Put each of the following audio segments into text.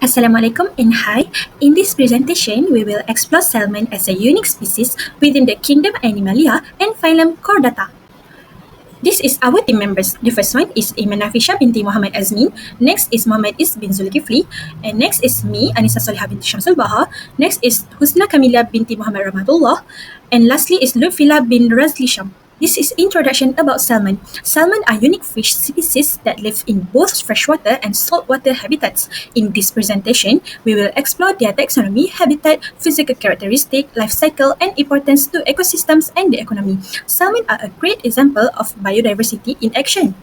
Assalamualaikum and hi. In this presentation, we will explore salmon as a unique species within the kingdom Animalia and phylum Chordata. This is our team members. The first one is Iman Nafisha binti Muhammad Azmin. Next is Muhammad Is bin Zulkifli. And next is me, Anissa Solihah binti Shamsul Baha. Next is Husna Kamila binti Muhammad Rahmatullah. And lastly is Lutfila bin Razli Sham. This is introduction about salmon. Salmon are unique fish species that live in both freshwater and saltwater habitats. In this presentation, we will explore their taxonomy, habitat, physical characteristic, life cycle, and importance to ecosystems and the economy. Salmon are a great example of biodiversity in action.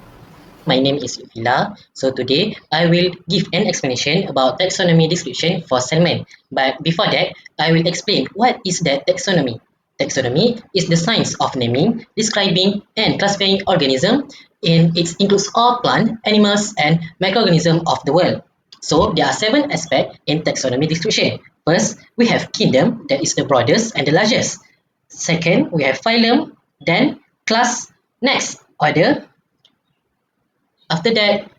My name is Lutfila. So today I will give an explanation about taxonomy description for salmon. But before that, I will explain what is that taxonomy. Taxonomy is the science of naming, describing, and classifying organisms, and it includes all plant, animals, and microorganisms of the world. So there are 7 aspects in taxonomy description. First, we have kingdom, that is the broadest and the largest. Second, we have phylum, then class, next order, after that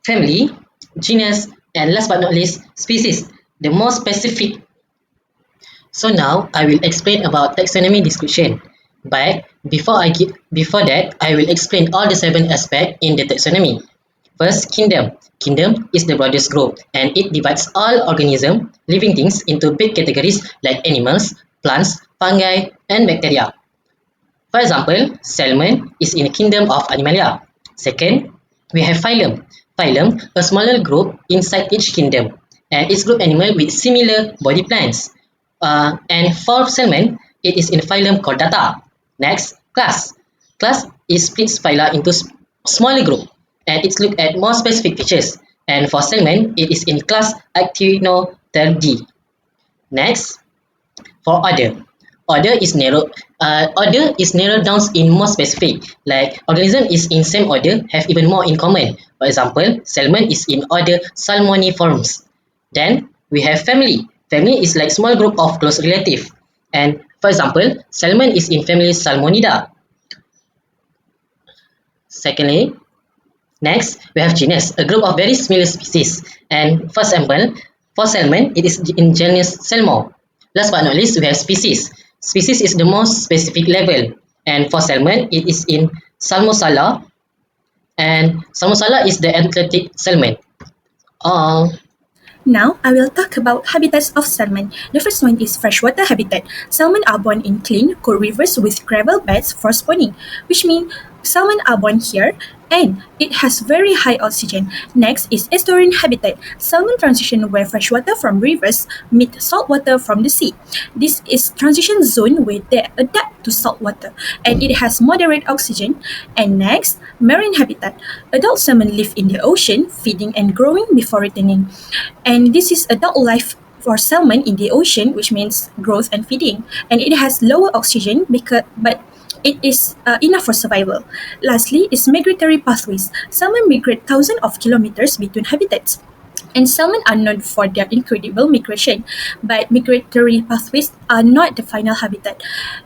family, genus, and last but not least species, the most specific. So now I will explain about taxonomy description. But before that, I will explain all the 7 aspects in the taxonomy. First, kingdom. Kingdom is the broadest group and it divides all organisms, living things into big categories like animals, plants, fungi, and bacteria. For example, salmon is in the kingdom of Animalia. Second, we have phylum. Phylum, a smaller group inside each kingdom, and it's group animal with similar body plans. And for salmon, it is in phylum Chordata. Next, class. Class is splits phyla into smaller group, and it's look at more specific features. And for salmon, it is in class Actinotherdae. Next, for order is narrowed down in more specific, like organism is in same order have even more in common. For example, salmon is in order Salmoniformes. Then we have family. Family is like small group of close relative, and for example, salmon is in family Salmonida. Secondly, next we have genus, a group of very similar species, and for example, for salmon it is in genus Salmon. Last but not least, we have species. Species is the most specific level, and for salmon, it is in Salmosala, and Salmosala is the Atlantic salmon. Uh, Now, I will talk about habitats of salmon. The first one is freshwater habitat. Salmon are born in clean, cool rivers with gravel beds for spawning, which means salmon are born here and it has very high oxygen. Next is estuarine habitat. Salmon transition where freshwater from rivers meet saltwater from the sea. This is transition zone where they adapt to saltwater and it has moderate oxygen. And next, marine habitat. Adult salmon live in the ocean, feeding and growing before returning. And this is adult life for salmon in the ocean, which means growth and feeding. And it has lower oxygen but it is enough for survival. Lastly, is migratory pathways. Salmon migrate thousands of kilometers between habitats. And salmon are known for their incredible migration, but migratory pathways are not the final habitat.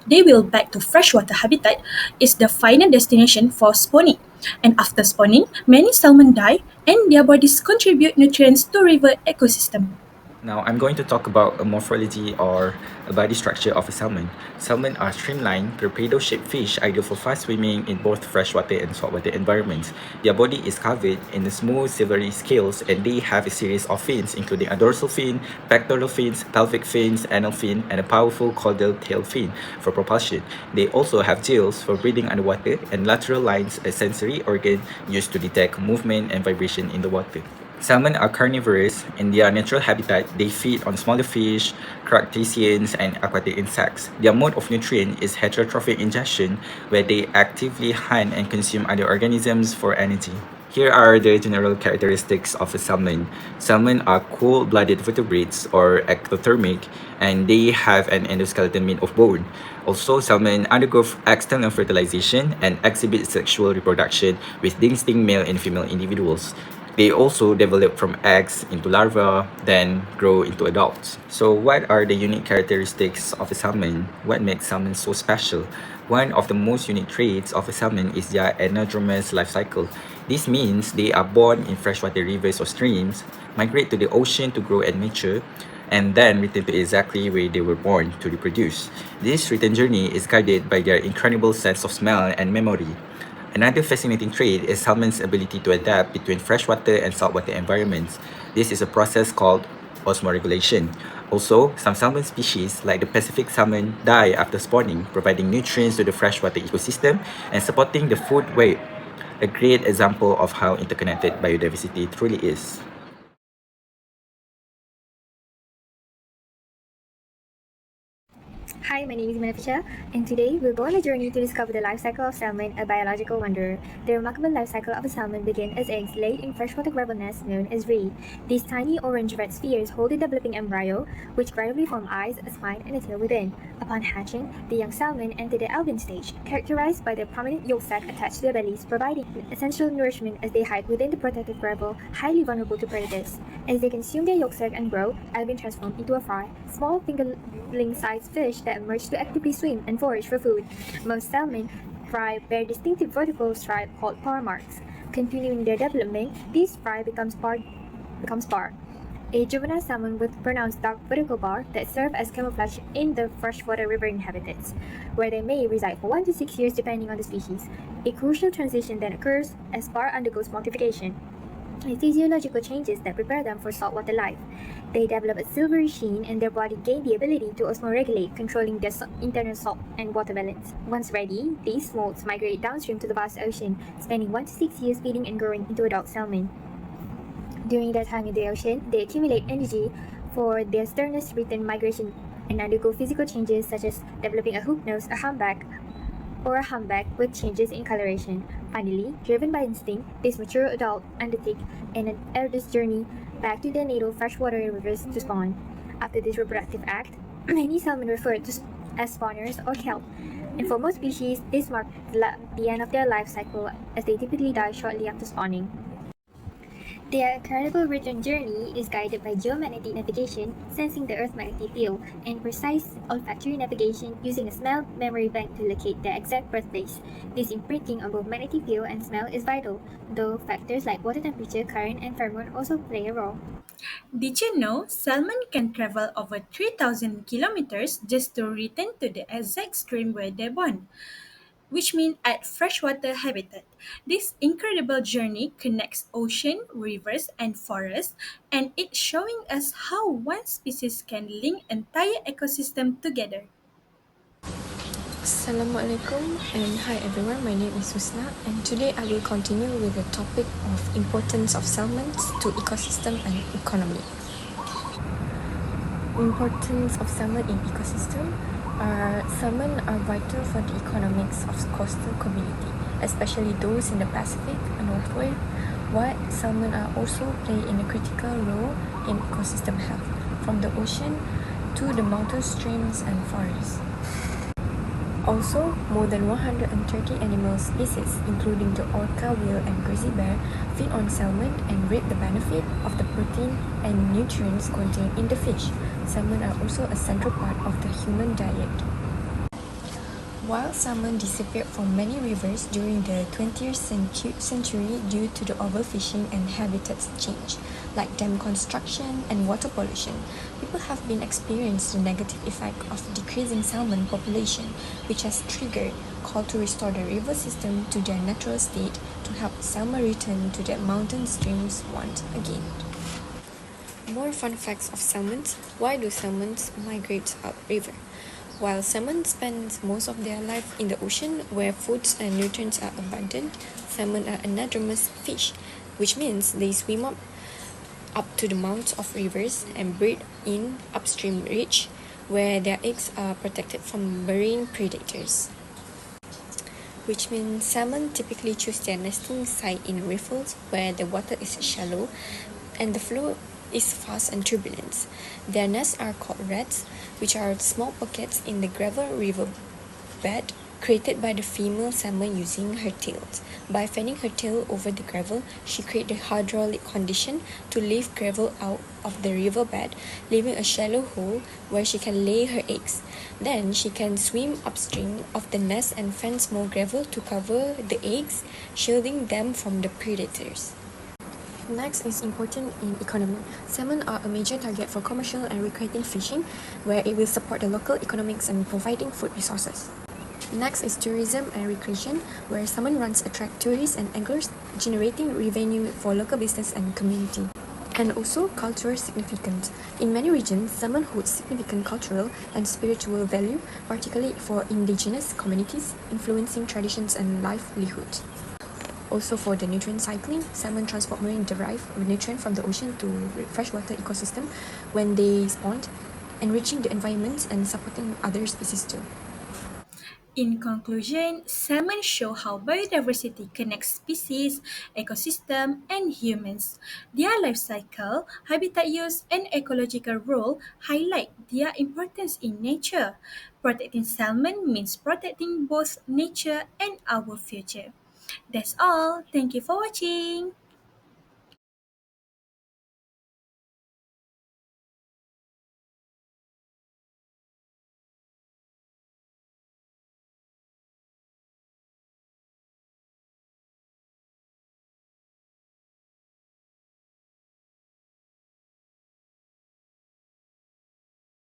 They will back to freshwater habitat is the final destination for spawning. And after spawning, many salmon die and their bodies contribute nutrients to river ecosystem. Now I'm going to talk about a morphology or a body structure of a salmon. Salmon are streamlined, torpedo-shaped fish ideal for fast swimming in both freshwater and saltwater environments. Their body is covered in the smooth silvery scales and they have a series of fins including a dorsal fin, pectoral fins, pelvic fins, anal fin, and a powerful caudal tail fin for propulsion. They also have gills for breathing underwater and lateral lines, a sensory organ used to detect movement and vibration in the water. Salmon are carnivorous. In their natural habitat, they feed on smaller fish, crustaceans, and aquatic insects. Their mode of nutrient is heterotrophic ingestion, where they actively hunt and consume other organisms for energy. Here are the general characteristics of a salmon. Salmon are cold-blooded vertebrates or ectothermic, and they have an endoskeleton made of bone. Also, salmon undergo external fertilization and exhibit sexual reproduction with distinct male and female individuals. They also develop from eggs into larvae, then grow into adults. So what are the unique characteristics of a salmon? What makes salmon so special? One of the most unique traits of a salmon is their anadromous life cycle. This means they are born in freshwater rivers or streams, migrate to the ocean to grow and mature, and then return to exactly where they were born to reproduce. This return journey is guided by their incredible sense of smell and memory. Another fascinating trait is salmon's ability to adapt between freshwater and saltwater environments. This is a process called osmoregulation. Also, some salmon species, like the Pacific salmon, die after spawning, providing nutrients to the freshwater ecosystem and supporting the food web. A great example of how interconnected biodiversity truly is. Hi, my name is Manapisha, and today we'll go on a journey to discover the life cycle of salmon, a biological wonder. The remarkable life cycle of a salmon begins as eggs laid in freshwater gravel nests known as ray. These tiny orange red spheres hold a developing embryo, which gradually form eyes, a spine, and a tail within. Upon hatching, the young salmon enter the albumin stage, characterized by their prominent yolk sac attached to their bellies, providing essential nourishment as they hide within the protected gravel, highly vulnerable to predators. As they consume their yolk sac and grow, albumin transforms into a fry, small fingerling-sized fish that emerge to actively swim and forage for food. Most salmon fry bear distinctive vertical stripe called paw marks. Continuing their development, these fry becomes bar, a juvenile salmon with pronounced dark vertical bar that serve as camouflage in the freshwater riverine habitats, where they may reside for 1 to 6 years depending on the species. A crucial transition then occurs as bar undergoes multiplication, physiological changes that prepare them for saltwater life. They develop a silvery sheen and their body gain the ability to osmoregulate, controlling their internal salt and water balance. Once ready, these smolts migrate downstream to the vast ocean, spending 1 to 6 years feeding and growing into adult salmon. During their time in the ocean, they accumulate energy for their sternest return migration and undergo physical changes such as developing a hook nose, a humpback with changes in coloration. Finally, driven by instinct, this mature adult undertake an arduous journey back to their natal freshwater rivers to spawn. After this reproductive act, many salmon referred to as spawners or kelp, and for most species, this marks the end of their life cycle as they typically die shortly after spawning. Their incredible return journey is guided by geomagnetic navigation, sensing the Earth's magnetic field, and precise olfactory navigation using a smell memory bank to locate their exact birthplace. This imprinting on both magnetic field and smell is vital, though factors like water temperature, current, and pheromone also play a role. Did you know salmon can travel over 3,000 kilometers just to return to the exact stream where they born? Which means at freshwater habitat. This incredible journey connects ocean, rivers, and forests, and it's showing us how one species can link entire ecosystem together. Assalamualaikum and hi everyone, my name is Husna and today I will continue with the topic of importance of salmon to ecosystem and economy. Importance of salmon in ecosystem salmon are vital for the economics of coastal community, especially those in the Pacific northward, while salmon are also play in a critical role in ecosystem health, from the ocean to the mountain streams and forests. Also, more than 130 animal species, including the orca, whale, and grizzly bear, feed on salmon and reap the benefit of the protein and nutrients contained in the fish. Salmon are also a central part of the human diet. While salmon disappeared from many rivers during the 20th century due to the overfishing and habitat change, like dam construction and water pollution, people have been experiencing the negative effect of decreasing salmon population, which has triggered call to restore the river system to their natural state to help salmon return to their mountain streams once again. More fun facts of salmons. Why do salmons migrate upriver? While salmon spend most of their life in the ocean where foods and nutrients are abundant, salmon are anadromous fish, which means they swim up to the mouths of rivers and breed in upstream reach where their eggs are protected from marine predators. Which means salmon typically choose their nesting site in riffles where the water is shallow and the flow is fast and turbulent. Their nests are called rats, which are small pockets in the gravel river bed created by the female salmon using her tails. By fanning her tail over the gravel, she created the hydraulic condition to lift gravel out of the riverbed, leaving a shallow hole where she can lay her eggs. Then she can swim upstream of the nest and fan small gravel to cover the eggs, shielding them from the predators. Next is important in economy. Salmon are a major target for commercial and recreating fishing, where it will support the local economics and providing food resources. Next is tourism and recreation, where salmon runs attract tourists and anglers, generating revenue for local business and community. And also cultural significance. In many regions, salmon holds significant cultural and spiritual value, particularly for indigenous communities, influencing traditions and livelihood. Also for the nutrient cycling, salmon transport marine derived nutrient from the ocean to freshwater ecosystem when they spawn, enriching the environment and supporting other species too. In conclusion, salmon show how biodiversity connects species, ecosystem, and humans. Their life cycle, habitat use, and ecological role highlight their importance in nature. Protecting salmon means protecting both nature and our future. That's all. Thank you for watching.